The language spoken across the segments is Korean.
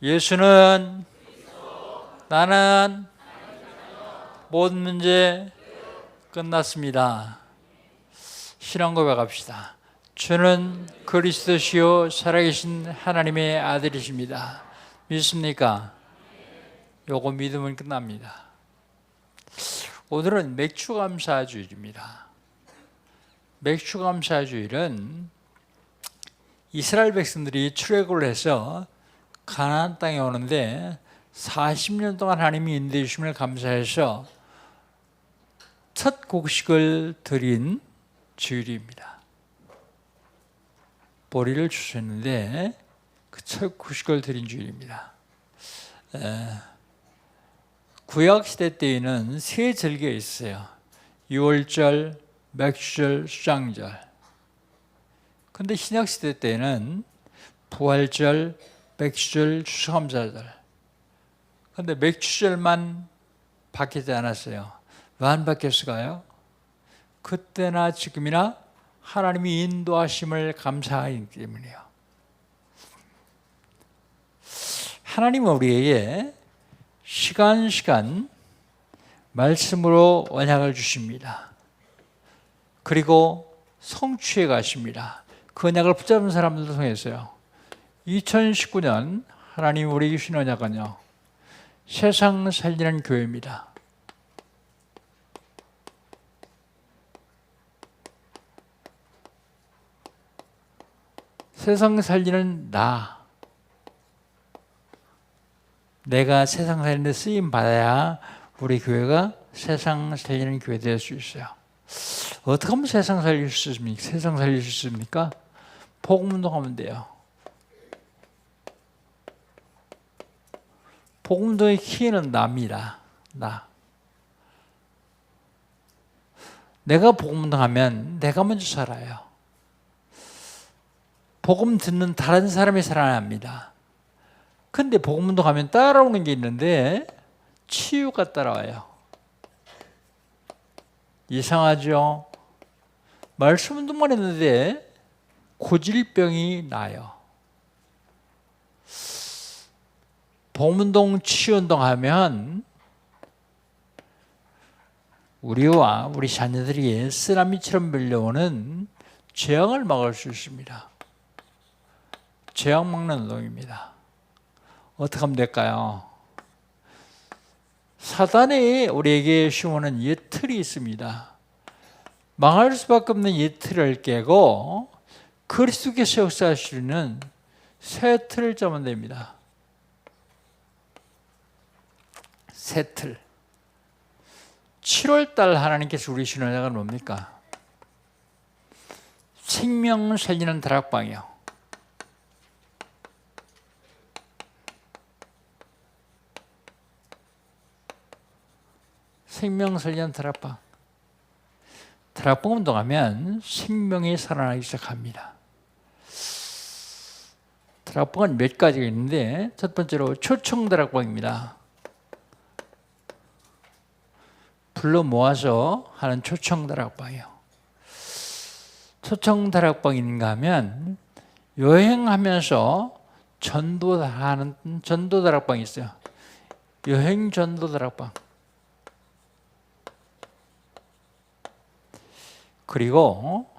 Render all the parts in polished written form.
예수는 나는 모든 문제 끝났습니다. 신앙 고백합시다. 주는 그리스도시요 살아계신 하나님의 아들이십니다. 믿습니까? 요거 믿으면 끝납니다. 오늘은 맥주감사주일입니다. 맥주감사주일은 이스라엘 백성들이 출애굽을 해서 가나안 땅에 오는데 40년 동안 하나님이 인도해 주심을 감사해서 첫 곡식을 드린 주일입니다. 보리를 주셨는데 그 첫 곡식을 드린 주일입니다. 구약 시대 때에는 세 절기가 있어요. 유월절, 맥주절, 수장절. 근데 신약 시대 때는 부활절, 맥주절, 추수감사절. 근데 맥주절만 바뀌지 않았어요. 왜 안 바뀌었을까요? 그때나 지금이나 하나님이 인도하심을 감사하기 때문이에요. 하나님은 우리에게 시간 말씀으로 언약을 주십니다. 그리고 성취해 가십니다. 그 언약을 붙잡은 사람들도 통했어요. 2019년 하나님 우리에게 주신 언약은요, 세상 살리는 교회입니다. 세상 살리는 내가 세상 살리는 데 쓰임 받아야 우리 교회가 세상 살리는 교회 될 수 있어요. 어떻게 하면 세상 살릴 수 있습니까? 세상 살릴 수 있습니까? 복음 운동하면 돼요. 복음 운동의 키는 나입니다. 내가 복음 운동하면 내가 먼저 살아요. 복음 듣는 다른 사람이 살아납니다. 근데 복음 운동하면 따라오는 게 있는데 치유가 따라와요. 이상하죠? 말씀 운동만 했는데 고질병이 나요. 복음 운동, 치유 운동 하면 우리와 우리 자녀들이 쓰나미처럼 밀려오는 재앙을 막을 수 있습니다. 재앙 막는 운동입니다. 어떻게 하면 될까요? 사단이 우리에게 심어놓은 예틀이 있습니다. 망할 수밖에 없는 예틀을 깨고 그리스도께서 역사하시는 새 틀을 짜면 됩니다. 새 틀. 7월달 하나님께서 우리 주신 언약은 뭡니까? 생명 살리는 다락방이요. 생명 살리는 다락방. 다락방 운동하면 생명이 살아나기 시작합니다. 다락방은 몇 가지가 있는데 첫 번째로 초청 다락방입니다. 불러 모아서 하는 초청 다락방이요. 초청 다락방인가 하면 여행하면서 전도하는 전도 다락방이 있어요. 여행 전도 다락방. 그리고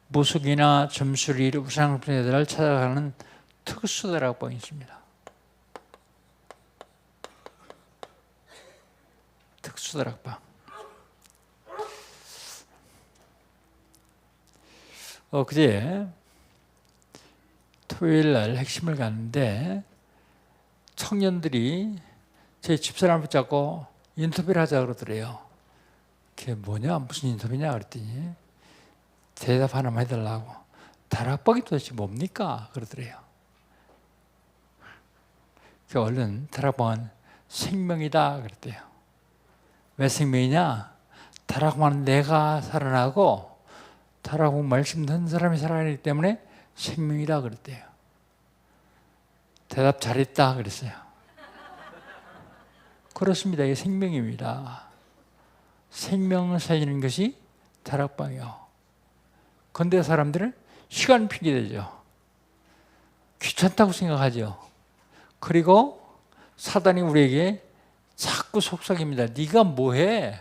무속이나 점수리, 우상숭배들을 찾아가는 특수 다락방이 있습니다. 특수 다락방. 그제 토요일 날 핵심을 갔는데 청년들이 제 집사람을 붙잡고 인터뷰를 하자 그러더래요. 그게 뭐냐? 무슨 인터뷰냐? 그랬더니 대답 하나만 해달라고. 다락방이 도대체 뭡니까? 그러더래요. 그래서 얼른 다락방은 생명이다 그랬대요. 왜 생명이냐? 다락방은 내가 살아나고 다락방 말씀 듣는 사람이 살아나기 때문에 생명이다 그랬대요. 대답 잘했다 그랬어요. 그렇습니다. 이게 생명입니다. 생명을 살리는 것이 다락방이요. 근데 사람들은 시간 핑계대죠. 귀찮다고 생각하죠. 그리고 사단이 우리에게 자꾸 속삭입니다. 네가 뭐해?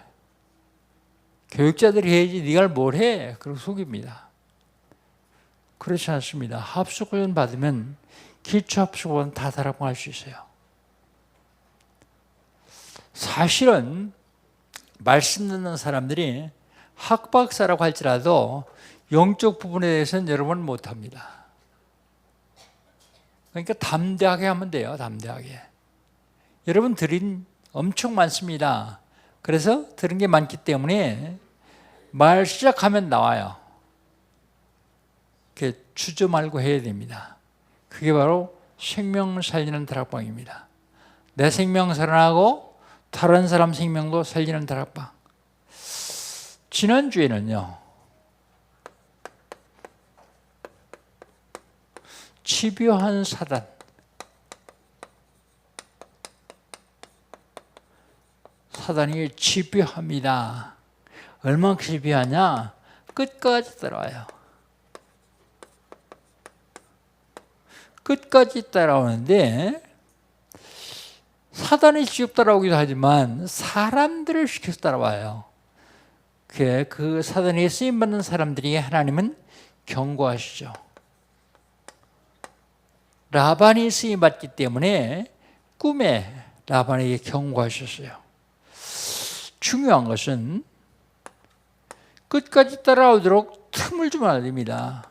교육자들이 해야지 네가 뭘 해? 그리고 속입니다. 그렇지 않습니다. 합숙훈련 받으면 기초합숙은 다 달아날 수 있어요. 사실은 말씀 듣는 사람들이 학박사라고 할지라도 영적 부분에 대해서는 여러분은 못합니다. 그러니까 담대하게 하면 돼요. 담대하게. 여러분 들은 엄청 많습니다. 그래서 들은 게 많기 때문에 말 시작하면 나와요. 이렇게 주저 말고 해야 됩니다. 그게 바로 생명 살리는 다락방입니다. 내 생명 살아나고 다른 사람 생명도 살리는 다락방. 지난주에는요, 집요한 사단, 사단이 집요합니다. 얼마나 집요하냐? 끝까지 따라와요. 끝까지 따라오는데 사단이 직접 따라오기도 하지만 사람들을 시켜서 따라와요. 그 사단에 쓰임받는 사람들이 하나님은 경고하시죠. 라반이 쓰임받기 때문에 꿈에 라반에게 경고하셨어요. 중요한 것은 끝까지 따라오도록 틈을 주면 안 됩니다.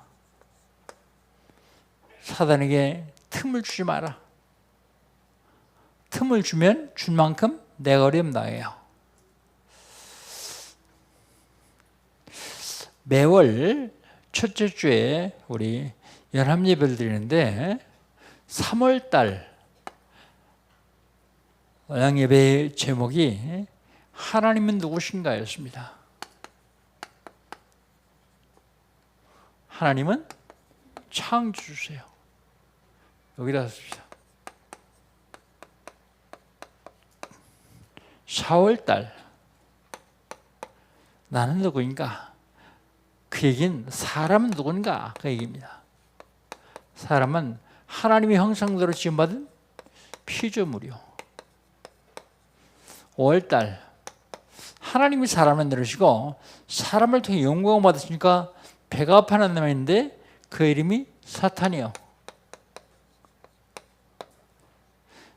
사단에게 틈을 주지 마라. 틈을 주면 준 만큼 내가 어려움 당해요. 매월 첫째 주에 우리 연합 예배를 드리는데 3월달 언약 예배의 제목이 하나님은 누구신가였습니다. 하나님은 창조주세요. 여기다 씁시다. 4월달 나는 누구인가? 그 얘기는 사람은 누군가? 그 얘기입니다. 사람은 하나님의 형상대로 지음받은 피조물이요. 5월달 하나님이 사람을 내르시고 사람을 통해 영광을 받으시니까 배가 아파하는 놈이 있는데 그 이름이 사탄이요.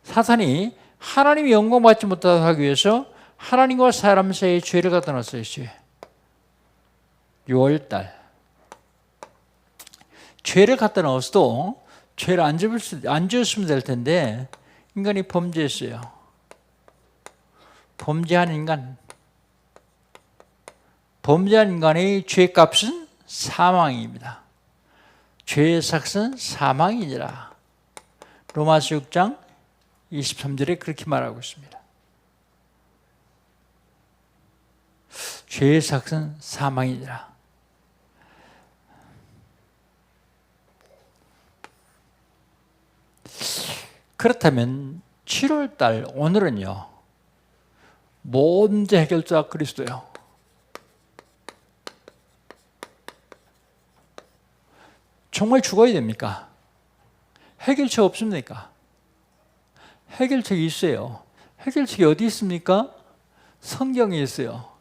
사탄이 하나님이 영광받지 못하게 하기 위해서 하나님과 사람 사이에 죄를 갖다 놨어요. 죄. 6월달 죄를 갖다 넣었어도 죄를 안 지었으면 될 텐데 인간이 범죄했어요. 범죄한 인간의 죄값은 사망입니다. 죄의 삭은 사망이니라. 로마서 6장 23절에 그렇게 말하고 있습니다. 죄의 삭은 사망이니라. 그렇다면 7월달 오늘은요, 모든 문제 해결자 그리스도요. 정말 죽어야 됩니까? 해결책 없습니까? 해결책이 있어요. 해결책이 어디 있습니까? 성경에 있어요.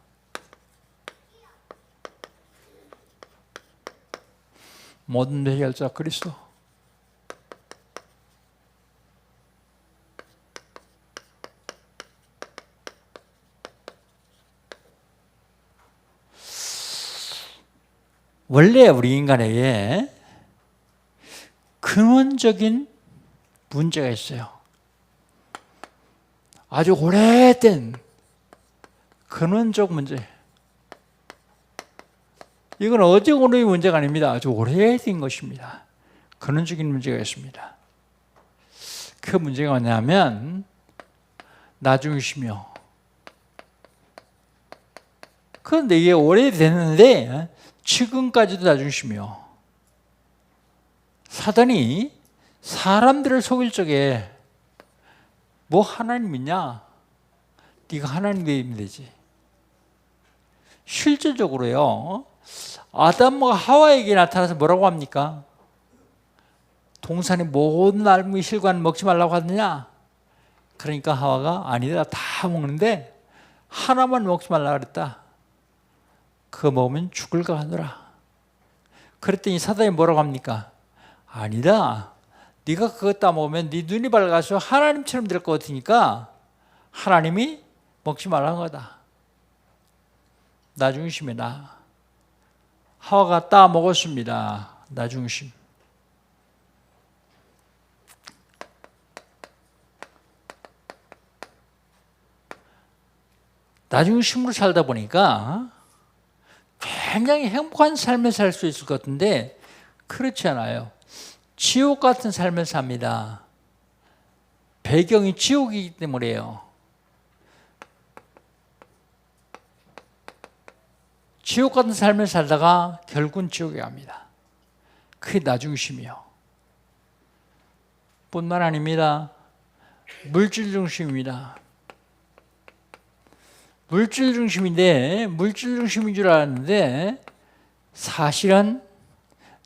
모든 해결자 그리스도. 원래 우리 인간에게 근원적인 문제가 있어요. 아주 오래된 근원적 문제. 이건 어제 오늘의 문제가 아닙니다. 아주 오래된 것입니다. 근원적인 문제가 있습니다. 그 문제가 뭐냐면 나중이시며. 그런데 이게 오래됐는데 지금까지도 나중이시며. 사단이 사람들을 속일 적에 뭐 하나님 믿냐? 네가 하나님 믿으면 되지. 실제적으로요, 아담과 하와에게 나타나서 뭐라고 합니까? 동산의 모든 나무의 실과는 먹지 말라고 하느냐? 그러니까 하와가 아니다, 다 먹는데 하나만 먹지 말라 그랬다. 그거 먹으면 죽을까 하더라. 그랬더니 사단이 뭐라고 합니까? 아니다. 네가 그거 따먹으면 네 눈이 밝아서 하나님처럼 될 것 같으니까 하나님이 먹지 말라는 거다. 나 중심이다. 하와가 따먹었습니다. 나 중심. 나 중심으로 살다 보니까 굉장히 행복한 삶을 살 수 있을 것 같은데 그렇지 않아요. 지옥 같은 삶을 삽니다. 배경이 지옥이기 때문에요. 지옥 같은 삶을 살다가 결국은 지옥에 갑니다. 그게 나 중심이요. 뿐만 아닙니다. 물질 중심입니다. 물질 중심인데 물질 중심인 줄 알았는데 사실은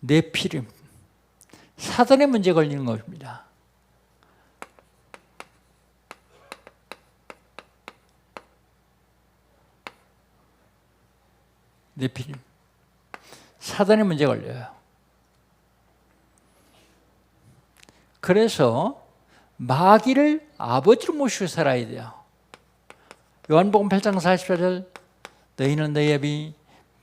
네피림, 사단의 문제 걸리는 겁니다. 네피림, 사단의 문제 걸려요. 그래서 마귀를 아버지로 모시고 살아야 돼요. 요한복음 8장 44절 너희는 너희 아비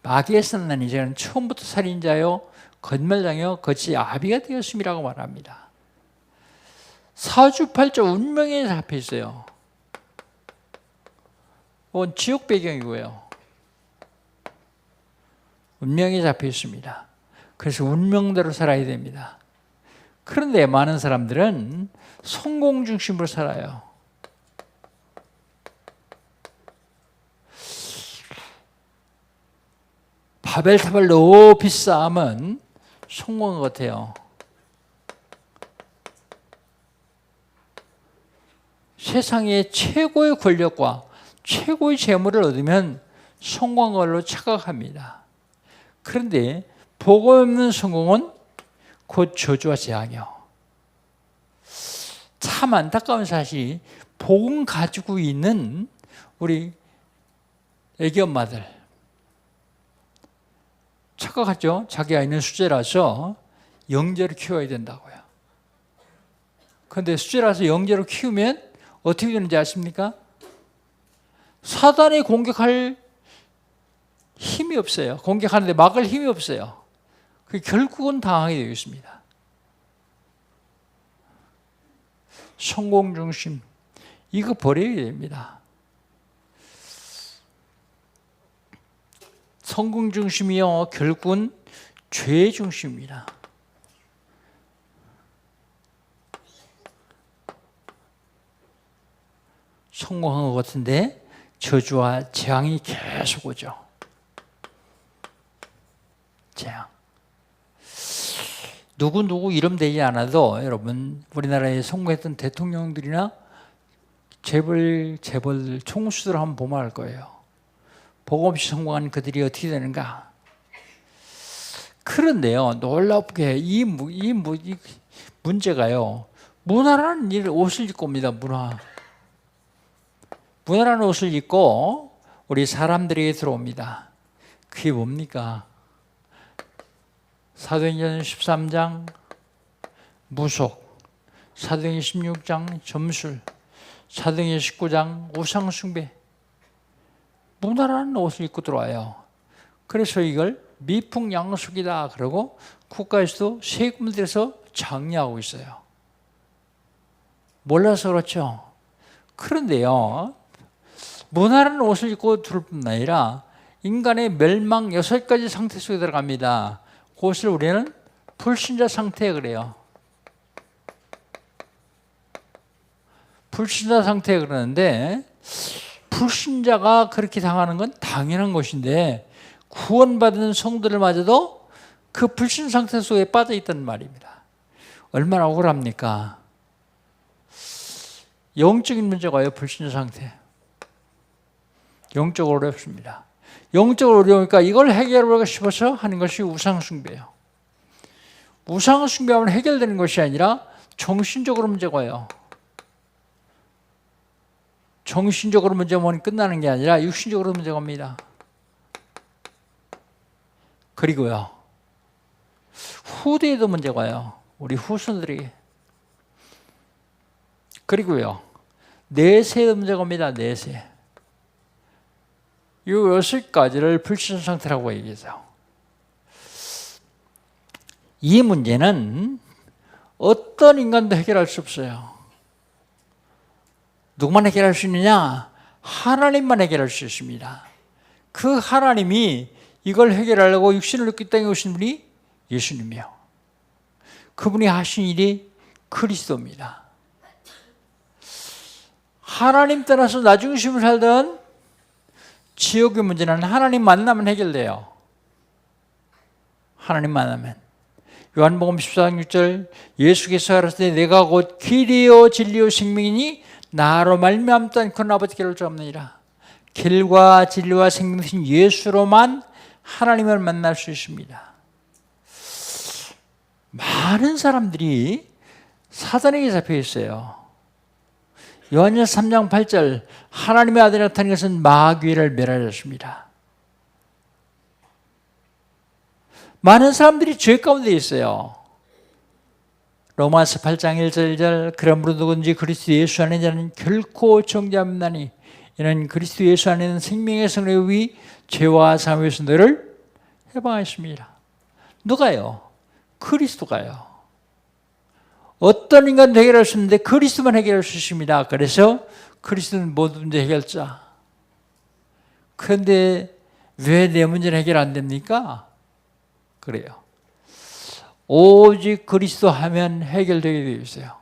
마귀에서 난 이제는 처음부터 살인자요 거짓말장이요 거짓 아비가 되었음이라고 말합니다. 사주팔자 운명에 잡혀 있어요. 이건 지옥 배경이고요. 운명에 잡혀 있습니다. 그래서 운명대로 살아야 됩니다. 그런데 많은 사람들은 성공 중심으로 살아요. 바벨탑을 높이 쌓으면 성공한 것 같아요. 세상의 최고의 권력과 최고의 재물을 얻으면 성공한 걸로 착각합니다. 그런데 복음 없는 성공은 곧 저주와 재앙이요. 참 안타까운 사실이 복음 가지고 있는 우리 애기 엄마들 착각하죠. 자기 아이는 수제라서 영재로 키워야 된다고요. 그런데 수제라서 영재로 키우면 어떻게 되는지 아십니까? 사단이 공격할 힘이 없어요. 공격하는데 막을 힘이 없어요. 결국은 당하게 되어 있습니다. 성공 중심, 이거 버려야 됩니다. 성공 중심이요, 결국은 죄 중심입니다. 성공한 것 같은데 저주와 재앙이 계속 오죠. 재앙. 누구 이름 되지 않아도 여러분 우리나라에 성공했던 대통령들이나 재벌 총수들 한번 보면 알 거예요. 복 없이 성공한 그들이 어떻게 되는가? 그런데요, 놀랍게 이 문제가요, 무난한 옷을 입고 옵니다. 무난한 옷을 입고 우리 사람들에게 들어옵니다. 그게 뭡니까? 사도행전 13장 무속, 사도행전 16장 점술, 사도행전 19장 우상숭배, 무난한 옷을 입고 들어와요. 그래서 이걸 미풍양속이다 그러고 국가에서도 세금을 들여서 장려하고 있어요. 몰라서 그렇죠. 그런데요, 무난한 옷을 입고 들어올 뿐 아니라 인간의 멸망 6가지 상태 속에 들어갑니다. 그것을 우리는 불신자 상태 그래요. 불신자 상태 그러는데 불신자가 그렇게 당하는 건 당연한 것인데 구원받은 성도들마저도 그 불신 상태 속에 빠져 있다는 말입니다. 얼마나 억울합니까? 영적인 문제가요, 불신자 상태. 영적으로 어렵습니다. 영적으로 어려우니까 이걸 해결하고 싶어서 하는 것이 우상숭배예요. 우상 숭배하면 해결되는 것이 아니라 정신적으로 문제가 와요. 정신적으로 문제만 끝나는 게 아니라 육신적으로 문제가 옵니다. 그리고요, 후대에도 문제가 와요. 우리 후손들이. 그리고요, 내세에도 문제가 옵니다. 내세. 이 6가지를 불신 상태라고 얘기해요. 이 문제는 어떤 인간도 해결할 수 없어요. 누구만 해결할 수 있느냐? 하나님만 해결할 수 있습니다. 그 하나님이 이걸 해결하려고 육신을 입고 땅에 오신 분이 예수님이요. 그분이 하신 일이 그리스도입니다. 하나님 떠나서 나중심을 살던 지옥의 문제는 하나님 만나면 해결돼요. 하나님 만나면. 요한복음 14장 6절, 예수께서 가라사대 내가 곧 길이요 진리요 생명이니 나로 말미암지 않고는 아버지께로 올 수 없느니라. 길과 진리와 생명이신 예수로만 하나님을 만날 수 있습니다. 많은 사람들이 사단에게 잡혀 있어요. 요한일서 3장 8절, 하나님의 아들이 나타난 것은 마귀를 멸하였습니다. 많은 사람들이 죄 가운데 있어요. 로마서 8장 1절 2절, 그러므로 누구든지 그리스도 예수 안에 자는 결코 정죄함나니 이는 그리스도 예수 안에는 생명의 성령이 죄와 사함에서 너를 해방하였습니다. 누가요? 그리스도가요. 어떤 인간도 해결할 수 있는데 그리스도만 해결할 수 있습니다. 그래서 그리스도는 모든 문제 해결자. 그런데 왜 내 문제는 해결 안 됩니까? 그래요. 오직 그리스도 하면 해결되게 되어 있어요.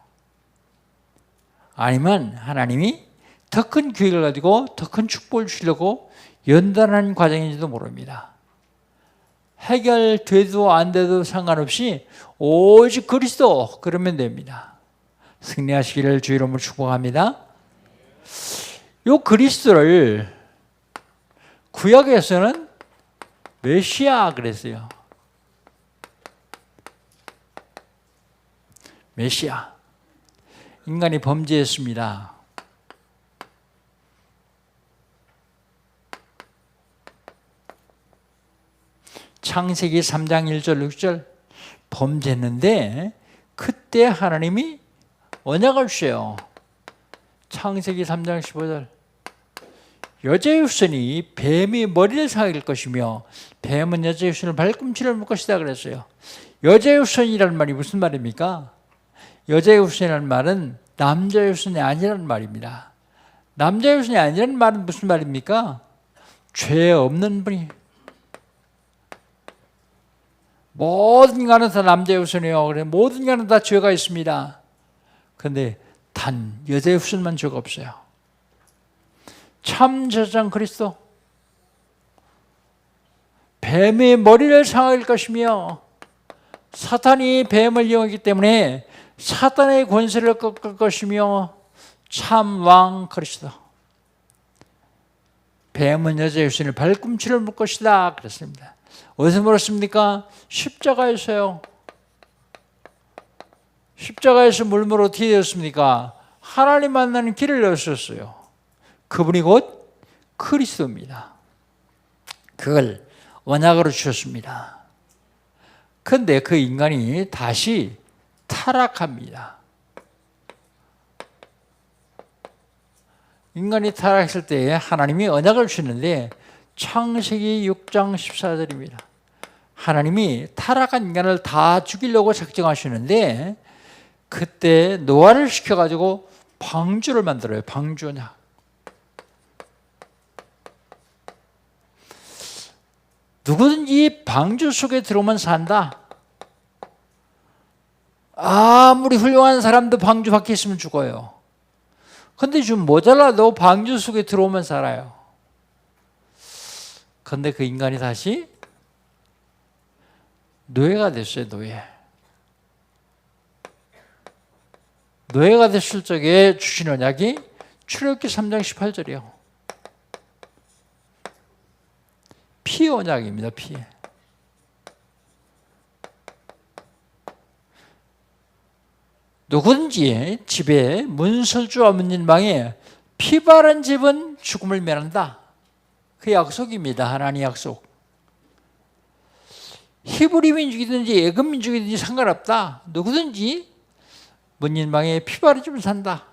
아니면 하나님이 더 큰 계획을 가지고 더 큰 축복을 주려고 연단하는 과정인지도 모릅니다. 해결돼도 안 돼도 상관없이 오직 그리스도 그러면 됩니다. 승리하시기를 주의 이름으로 축복합니다. 요 그리스도를 구약에서는 메시아 그랬어요. 메시아. 인간이 범죄했습니다. 창세기 3장 1절 6절 범죄했는데 그때 하나님이 언약을 주셔요. 창세기 3장 15절 여자의 후손이 뱀의 머리를 상할 것이며 뱀은 여자의 후손을 발꿈치를 물 것이다 그랬어요. 여자의 후손이라는 말이 무슨 말입니까? 여자의 후손이라는 말은 남자의 후손이 아니라는 말입니다. 남자의 후손이 아니라는 말은 무슨 말입니까? 죄 없는 분이. 모든 인간은 다 남자의 후손이에요. 그래 모든 인간은 다 죄가 있습니다. 그런데 단 여자의 후손만 죄가 없어요. 참 제사장 그리스도. 뱀의 머리를 상할 것이며 사탄이 뱀을 이용하기 때문에 사탄의 권세를 꺾을 것이며 참 왕 그리스도. 뱀은 여자의 후손을 발꿈치를 물 것이다 그랬습니다. 어디서 물었습니까? 십자가에서요. 십자가에서 물으면 어떻게 되었습니까? 하나님 만나는 길을 열었어요. 그분이 곧 그리스도입니다. 그걸 언약으로 주셨습니다. 그런데 그 인간이 다시 타락합니다. 인간이 타락했을 때 하나님이 언약을 주시는데 창세기 6장 14절입니다. 하나님이 타락한 인간을 다 죽이려고 작정하시는데 그때 노아를 시켜가지고 방주를 만들어요. 방주 언약. 누구든지 방주 속에 들어오면 산다. 아무리 훌륭한 사람도 방주 밖에 있으면 죽어요. 근데 좀 모자라도 방주 속에 들어오면 살아요. 근데 그 인간이 다시 노예가 됐어요. 노예가 됐을 적에 주신 언약이 출애굽기 3장 18절이요. 피의 언약입니다. 피의. 누구든지 집에 문설주와 문진방에 피 바른 집은 죽음을 면한다. 그 약속입니다. 하나님의 약속. 히브리 민족이든지 애굽 민족이든지 상관없다. 누구든지 문진방에 피 바른 집은 산다.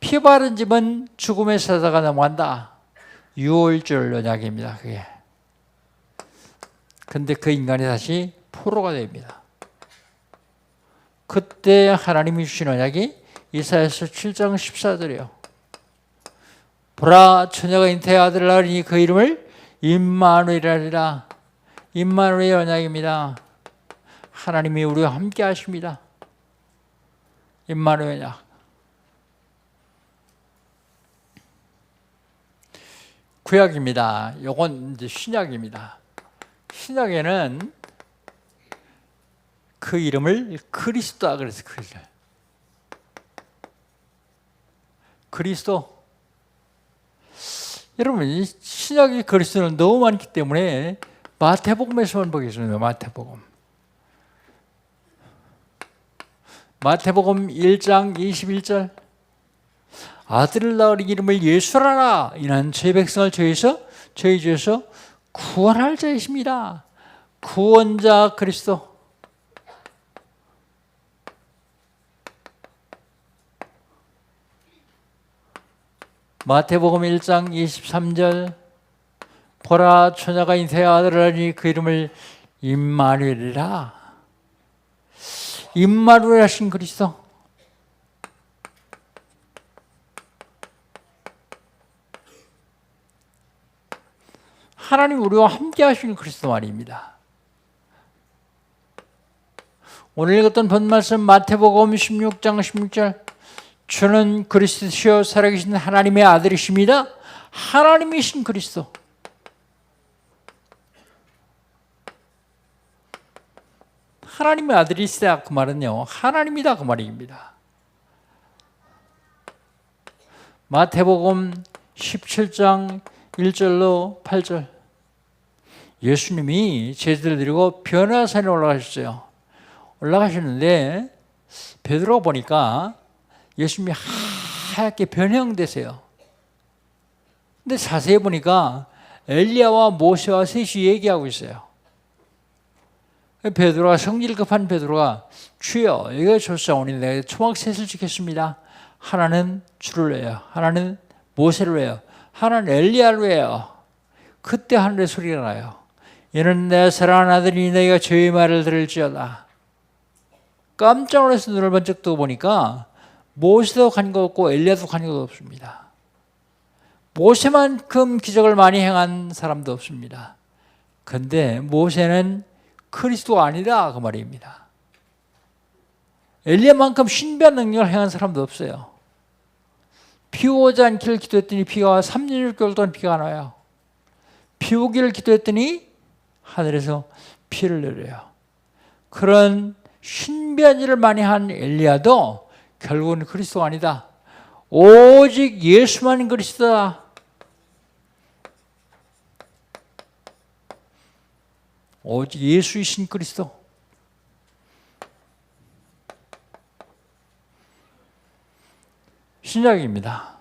피 바른 집은 죽음의 사자가 넘어간다. 유월절 언약입니다. 그게. 근데 그 인간이 다시 포로가 됩니다. 그때 하나님이 주신 언약이 이사야서 7장 14절이에요. 보라, 처녀가 잉태의 아들을 낳으니 그 이름을 임마누엘이라. 임마누엘의 언약입니다. 하나님이 우리와 함께 하십니다. 임마누엘 언약. 구약입니다. 요건 이제 신약입니다. 신약에는 그 이름을 그리스도라 그래서 그리스도. 여러분, 신약의 그리스도는 너무 많기 때문에 마태복음에서만 보겠습니다. 마태복음 1장 21절. 아들을 낳으리 이름을 예수라라. 이는 제 백성을 저희 죄에서 구원할 자이십니다. 구원자 그리스도. 마태복음 1장 23절. 보라, 처녀가 잉태의 아들을 낳으니 그 이름을 임마누엘이라. 임마누엘 하신 그리스도. 하나님 우리와 함께 하시는 그리스도 말입니다. 오늘 읽었던 본말씀 마태복음 16장 16절. 주는 그리스도시요 살아계신 하나님의 아들이십니다. 하나님이신 그리스도. 하나님의 아들이시다 그 말은요, 하나님이다 그 말입니다. 마태복음 17장 1절로 8절. 예수님이 제자들을 데리고 변화산에 올라가셨어요. 올라가셨는데 베드로가 보니까 예수님이 하얗게 변형되세요. 근데 자세히 보니까 엘리야와 모세와 셋이 얘기하고 있어요. 베드로가, 성질 급한 베드로가, 주여 여기가 좋사오니 내가 초막 셋을 지켰습니다. 하나는 주를 외요, 하나는 모세를 외요, 하나는 엘리야를 외요. 그때 하늘의 소리가 나요. 이는 내 사랑하는 아들이니 너희가 저의 말을 들을지어다. 깜짝 놀라서 눈을 번쩍 뜨고 보니까 모세도 간 것 없고 엘리야도 간 것 없습니다. 모세만큼 기적을 많이 행한 사람도 없습니다. 그런데 모세는 그리스도가 아니다 그 말입니다. 엘리야만큼 신비한 능력을 행한 사람도 없어요. 비 오지 않기를 기도했더니 비가 와 3년 6개월 동안 비가 안 와요. 비 오기를 기도했더니 하늘에서 피를 내려요. 그런 신비한 일을 많이 한 엘리야도 결국은 그리스도가 아니다. 오직 예수만 그리스도다. 오직 예수이신 그리스도. 신약입니다.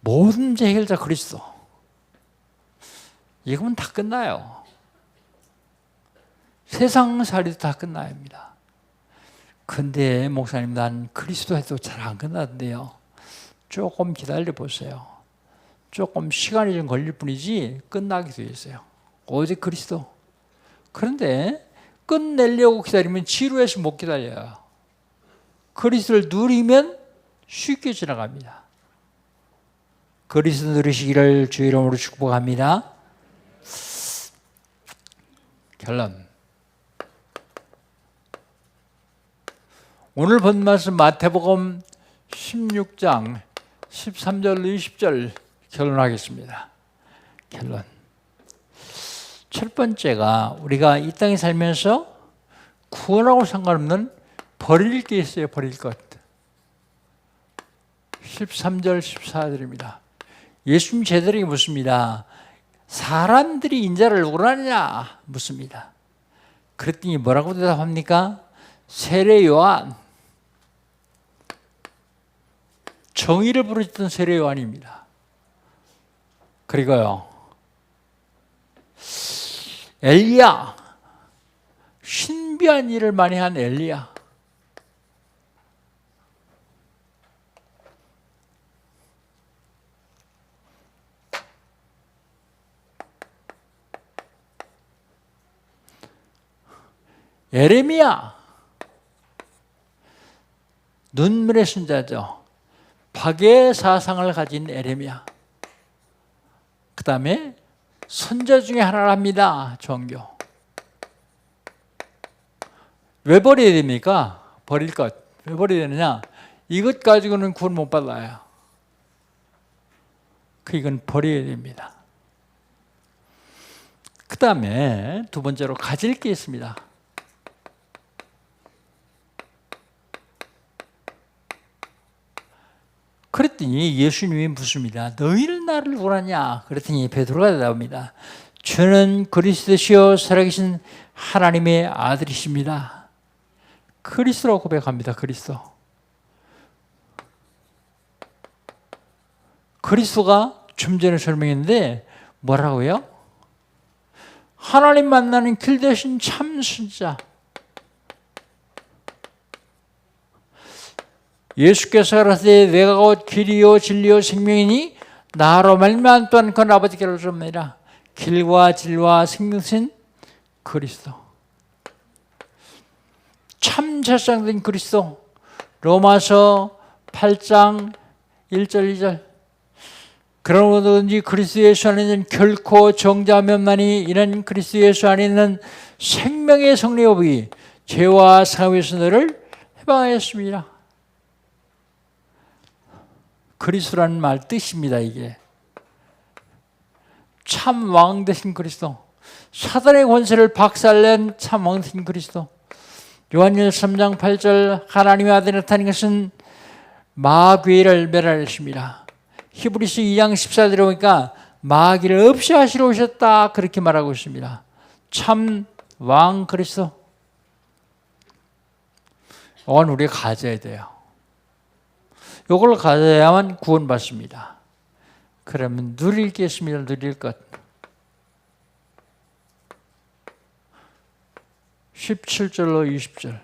모든 문제 해결자 그리스도. 이거면 다 끝나요. 세상살이도 다 끝나야 합니다. 근데 목사님, 난 그리스도 해도 잘 안 끝나던데요. 조금 기다려 보세요. 조금 시간이 좀 걸릴 뿐이지 끝나게 되어 있어요. 오직 그리스도. 그런데 끝내려고 기다리면 지루해서 못 기다려요. 그리스도를 누리면 쉽게 지나갑니다. 그리스도 누리시기를 주의 이름으로 축복합니다. 결론. 오늘 본 말씀 마태복음 16장 13절 20절 결론하겠습니다. 결론. 첫 번째가 우리가 이 땅에 살면서 구원하고 상관없는 버릴 게 있어요. 버릴 것. 13절 14절입니다. 예수님 제자들에게 묻습니다. 사람들이 인자를 누구로 하느냐 묻습니다. 그랬더니 뭐라고 대답합니까? 세례 요한, 정의를 부르짖던 세례 요한입니다. 그리고요, 엘리야, 신비한 일을 많이 한 엘리야. 예레미야, 눈물의 순자죠. 박해의 사상을 가진 예레미야. 그 다음에 선자 중에 하나를 합니다. 종교. 왜 버려야 됩니까? 버릴 것. 왜 버려야 되느냐? 이것 가지고는 구원 못 받아요. 이건 버려야 됩니다. 그 다음에 두 번째로 가질 게 있습니다. 그랬더니 예수님이 묻습니다. 너희는 나를 누구라냐? 그랬더니 베드로가 대답합니다. 주는 그리스도시요 살아계신 하나님의 아들이십니다. 그리스도라고 고백합니다. 그리스도가 좀 전에 설명했는데 뭐라고요? 하나님 만나는 길 대신 참 순자. 예수께서 가라사대 내가 곧 길이요 진리요 생명이니 나로 말미암아 또한 그 아버지께로 오리라. 길과 진리와 생명신 그리스도. 참 세상된 그리스도. 로마서 8장 1절 2절. 그러므로든지 그리스도 예수 안에는 결코 정죄함이 없나니 이는 그리스도 예수 안에 있는 생명의 성령이 죄와 사함에서 너를 해방하였습니다. 그리스도라는 말 뜻입니다. 이게 참 왕 되신 그리스도, 사단의 권세를 박살낸 참 왕 되신 그리스도. 요한일서 3장 8절 하나님의 아들이 나타난 것은 마귀를 멸하였습니다. 히브리서 2장 14절에 보니까 마귀를 없이 하시러 오셨다 그렇게 말하고 있습니다. 참 왕 그리스도. 이건 우리가 가져야 돼요. 이걸 가져야만 구원받습니다. 그러면 누릴 게 있습니다. 누릴 것. 17절로 20절.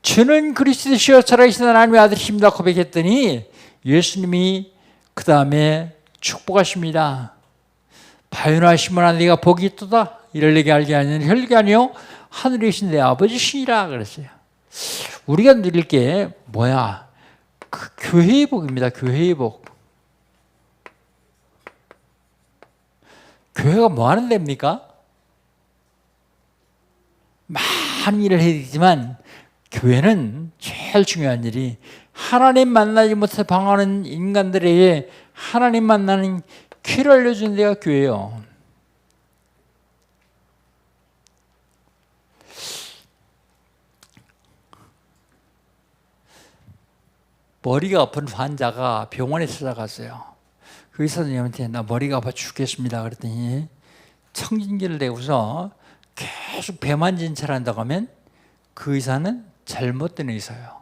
주는 그리스도시요 살아계신 하나님의 아들이십니다 고백했더니 예수님이 그 다음에 축복하십니다. 바요나시므나 네가 복이 있도다. 이를 내게 알게 하는 혈육이 아니요 하늘에 계신 내 아버지시니라 그랬어요. 우리가 누릴 게 뭐야? 그 교회의 복입니다. 교회의 복. 교회가 뭐 하는 데입니까? 많은 일을 해야 되지만 교회는 제일 중요한 일이 하나님 만나지 못해 방황하는 인간들에게 하나님 만나는 길을 알려주는 데가 교회예요. 머리가 아픈 환자가 병원에 찾아갔어요. 그 의사 선생님한테 나 머리가 아파 죽겠습니다. 그랬더니 청진기를 대고서 계속 배 만진 채를 한다고 하면 그 의사는 잘못된 의사예요.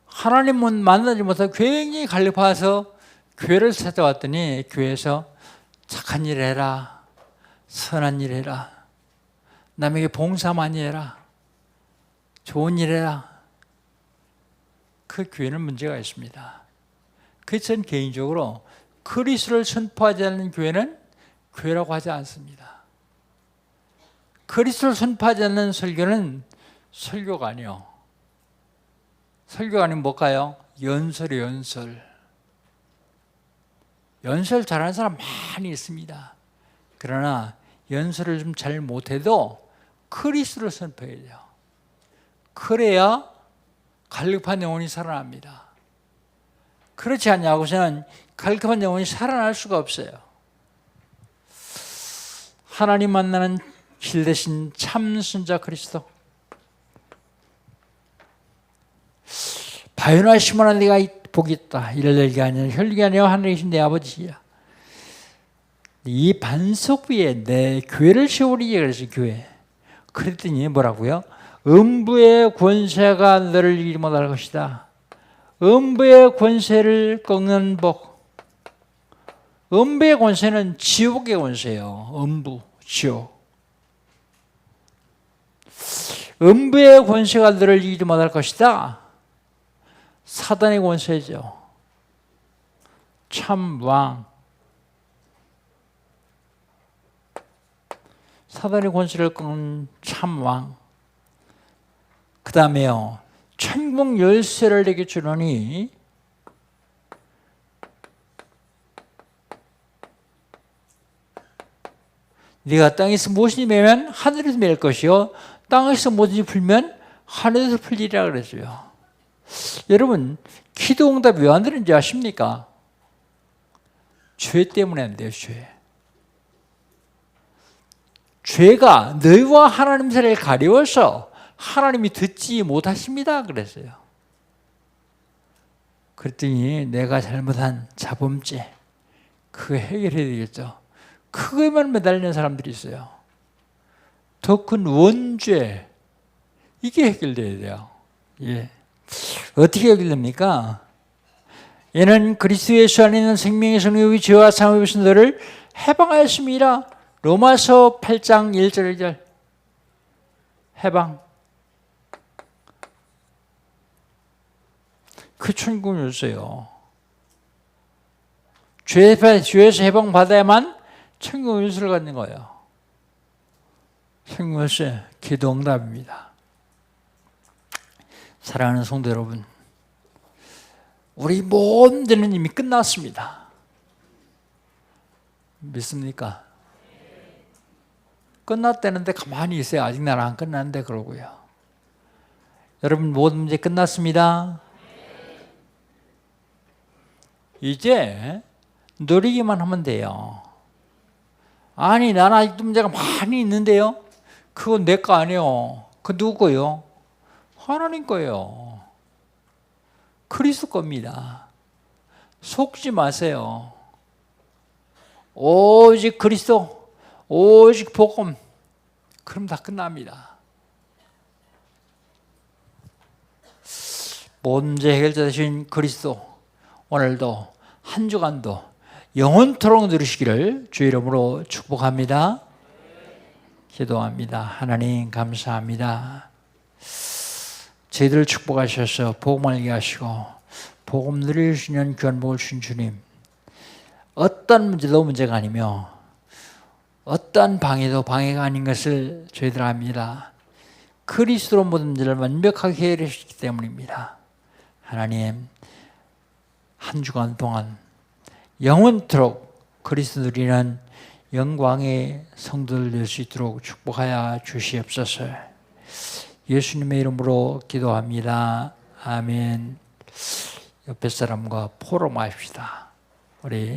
하나님은 만나지 못하고 굉장히 갈급해서 교회를 찾아왔더니 교회에서 착한 일 해라, 선한 일 해라, 남에게 봉사 많이 해라, 좋은 일 해라. 그 교회는 문제가 있습니다. 그래서 저는 개인적으로 그리스도를 선포하지 않는 교회는 교회라고 하지 않습니다. 그리스도를 선포하지 않는 설교는 설교가 아니요. 설교가 아니면 뭘까요? 연설이에요, 연설. 연설 잘하는 사람 많이 있습니다. 그러나 연설을 좀 잘 못해도 그리스도를 선포해야 돼요. 그래야 갈급한 영혼이 살아납니다. 그렇지 않냐고서는 갈급한 영혼이 살아날 수가 없어요. 하나님 만나는 길 대신 참 선자 그리스도. 바요나시므나 네가 복이 있다. 이를 내게 아니라 혈육이 아니라 하늘에 계신 내 아버지야. 이 반석 위에 내 교회를 세우리니 그래서 교회. 그랬더니 뭐라고요? 음부의 권세가 너를 이기지 못할 것이다. 음부의 권세를 꺾는 복. 음부의 권세는 지옥의 권세예요. 음부, 지옥. 음부의 권세가 너를 이기지 못할 것이다. 사단의 권세죠. 참왕. 사단의 권세를 꺾는 참왕. 그 다음에요. 천국 열쇠를 내게 주노니 네가 땅에서 무엇이 매면 하늘에서 맬 것이요 땅에서 무엇이 풀면 하늘에서 풀리리라 그랬어요. 여러분 기도 응답이 왜 안 되는지 아십니까? 죄 때문에 안 돼요. 죄가 너희와 하나님 사이를 가려워서 하나님이 듣지 못하십니다 그랬어요. 그랬더니 내가 잘못한 자범죄 그거 해결해야 되겠죠. 그거에만 매달리는 사람들이 있어요. 더 큰 원죄 이게 해결돼야 돼요. 예. 어떻게 해결됩니까? 얘는 그리스도 예수 안에 있는 생명의 성령의 죄와 사함을 입으신 너를 해방하였습니다. 로마서 8장 1절 2절 해방. 그 천국 열쇠요. 죄에서 해방받아야만 천국 열쇠를 갖는 거예요. 천국 열쇠 기도 응답입니다. 사랑하는 성도 여러분, 우리 모든 데는 이미 끝났습니다. 믿습니까? 끝났다는데 가만히 있어요. 아직 나는 안 끝났는데 그러고요. 여러분 모든 문제 끝났습니다. 이제 누리기만 하면 돼요. 아니 나는 아직도 문제가 많이 있는데요. 그건 내 거 아니에요. 그 누구 거요? 하나님 거예요. 그리스도 겁니다. 속지 마세요. 오직 그리스도, 오직 복음. 그럼 다 끝납니다. 모든 문제 해결자 되신 그리스도 오늘도 한 주간도 영원토록 누리시기를 주 이름으로 축복합니다. 기도합니다. 하나님 감사합니다. 저희들을 축복하셔서 복음 알게 하시고 복음 누릴 수 있는 귀한 복을 주신 주님, 어떤 문제도 문제가 아니며 어떤 방해도 방해가 아닌 것을 저희들 압니다. 그리스도로 모든 문제를 완벽하게 해결하셨기 때문입니다. 하나님 한 주간 동안 영원토록 그리스도 누리는 영광의 성도들 될 수 있도록 축복하여 주시옵소서. 예수님의 이름으로 기도합니다. 아멘. 옆에 사람과 포럼합시다. 우리